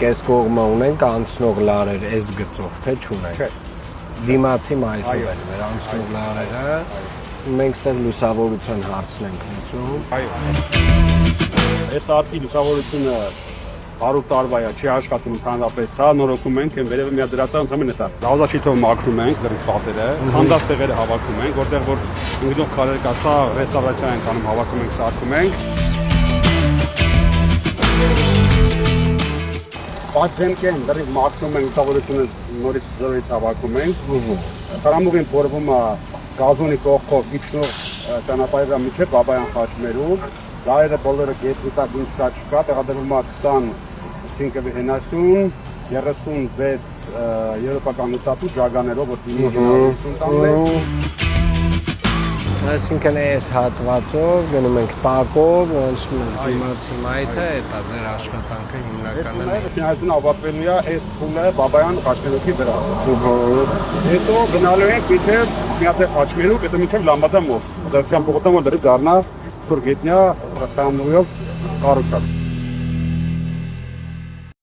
այս կողմը ունենք անցնող լարեր այս գծով, թե չունենք։ Դիմացի մայթով են մեր անցնող լարերը։ Մենք ստեղ լուսավորության հարցն ենք լուծում։ Այո։ Այս արտի լուսավորությունը 100 տարվա է, չի աշխատում ընդհանրապես, սա նորոգում ենք, վերևը միա դրածա ընդհանրապես նետա։ Լավազաշիթով մաքրում ենք դրանց պատերը, քանդած տեղերը հավաքում ենք, որտեղ որ ընկնող քարեր կա, սա ռեստավրացիա ենք անում, հավաքում ենք, սարքում ենք։ Պատենքեն դրանք մաքրում ենք, լուսավորությունը նորից զորից հավաքում ենք։ Տրամուղին փորվում է գազոնի կողքով իջնող ճանապարհի միջև Բաբայան խաչմերում։ Լայերը բոլորը գետնիտակ ինչ կա չկա, տեղադրվում է 25 90, 36 եվրոպական լուսատու ջագաներով, որ դիմի հնարավորություն տանեն։ Այսինքն այս հատվածով գնում ենք տակով, ոնց դիմացի մայթը, դա ձեր աշխատանքը հիմնականում է։ Այսինքն ավարտվելու է այս փուլը Բաբայան խաչմերուկի վրա։ Հետո գնալու ենք մինչև միաթե խաչմերուկ, հետո մինչև Լամբադա մոստ։ Զարցյան փողոցը որ դեռ դառնա Գետնյա տրամուղով կառուցած։